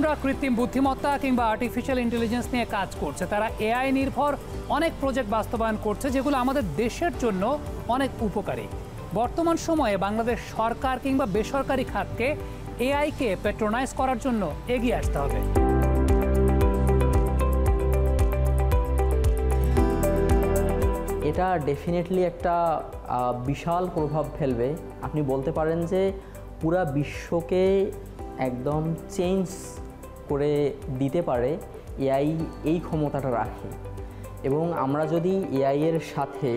তরুণরা কৃত্রিম বুদ্ধিমত্তা কিংবা আর্টিফিশিয়াল ইন্টেলিজেন্স নিয়ে কাজ করছে। তারা এআই নির্ভর অনেক প্রজেক্ট বাস্তবায়ন করছে, যেগুলো আমাদের দেশের জন্য অনেক উপকারী। বর্তমান সময়ে বাংলাদেশ সরকার কিংবা বেসরকারি খাতকে এআইকে প্যাট্রোনাইজ করার জন্য এগিয়ে আসতে হবে। এটা ডেফিনেটলি একটা বিশাল প্রভাব ফেলবে। আপনি বলতে পারেন যে পুরা বিশ্বকে একদম চেঞ্জ করে দিতে পারে এআই, এই ক্ষমতাটা রাখে। এবং আমরা যদি এআই এর সাথে,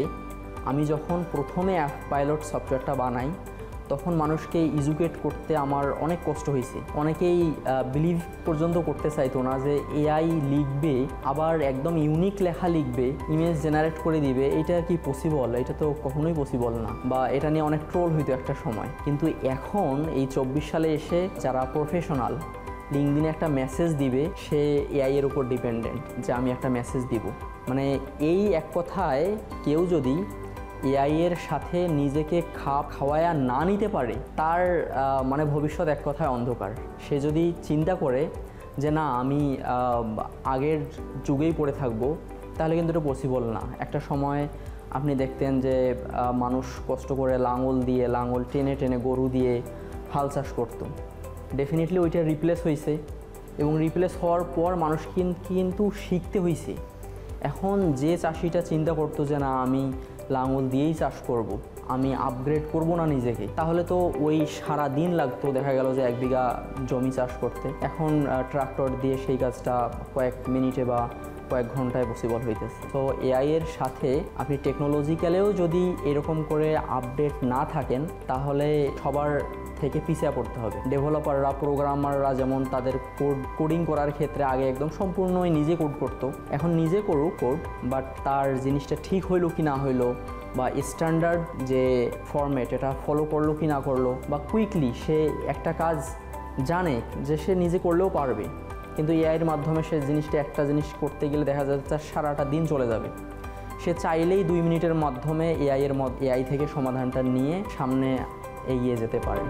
আমি যখন প্রথমে পাইলট সফটওয়্যারটা বানাই তখন মানুষকে এডুকেট করতে আমার অনেক কষ্ট হয়েছে। অনেকেই বিলিভ পর্যন্ত করতে চাইতো না যে এআই লিখবে, আবার একদম ইউনিক লেখা লিখবে, ইমেজ জেনারেট করে দিবে, এটা কি পসিবল? এটা তো কখনোই পসিবল না। বা এটা নিয়ে অনেক ট্রোল হইতো একটা সময়। কিন্তু এখন এই 24 সালে এসে যারা প্রফেশনাল, লিঙ্কডিনে একটা মেসেজ দিবে, সে এআই এর উপর ডিপেন্ডেন্ট যে আমি একটা মেসেজ দিব। মানে এই এক কথায় কেউ যদি এআই এর সাথে নিজেকে খাওয়ায়া না নিতে পারে, তার মানে ভবিষ্যৎ এক কথায় অন্ধকার। সে যদি চিন্তা করে যে না আমি আগের যুগেই পড়ে থাকবো, তাহলে কিন্তু এটা পসিবল না। একটা সময় আপনি দেখতেন যে মানুষ কষ্ট করে লাঙল টেনে টেনে গরু দিয়ে হাল চাষ করতো। ডেফিনেটলি ওইটা রিপ্লেস হয়েছে, এবং রিপ্লেস হওয়ার পর মানুষ কিন্তু শিখতে হয়েছে। এখন যে চাষিটা চিন্তা করতো যে না আমি লাঙল দিয়েই চাষ করব, আমি আপগ্রেড করব না নিজেকে, তাহলে তো ওই সারা দিন লাগতো, দেখা গেল যে 1 বিঘা জমি চাষ করতে। এখন ট্রাক্টর দিয়ে সেই কাজটা কয়েক মিনিটে বা কয়েক ঘন্টায় পসিবল হইতেছে। তো এআই এর সাথে আপনি টেকনোলজিক্যালেও যদি এরকম করে আপডেট না থাকেন, তাহলে সবার থেকে পিছিয়ে পড়তে হবে। ডেভেলপাররা, প্রোগ্রামাররা যেমন তাদের কোডিং করার ক্ষেত্রে আগে একদম সম্পূর্ণই নিজে কোড করতো, এখন নিজে করুক কোড, বাট তার জিনিসটা ঠিক হইলো কি না হইলো, বা স্ট্যান্ডার্ড যে ফরম্যাট এটা ফলো করলো কি না করলো, বা কুইকলি সে একটা কাজ জানে যে সে নিজে করলেও পারবে। কিন্তু এআইয়ের মাধ্যমে সে একটা জিনিস করতে গেলে দেখা যাচ্ছে তার সারাটা দিন চলে যাবে। সে চাইলেই 2 মিনিটের মাধ্যমে এআই থেকে সমাধানটা নিয়ে সামনে এগিয়ে যেতে পারে।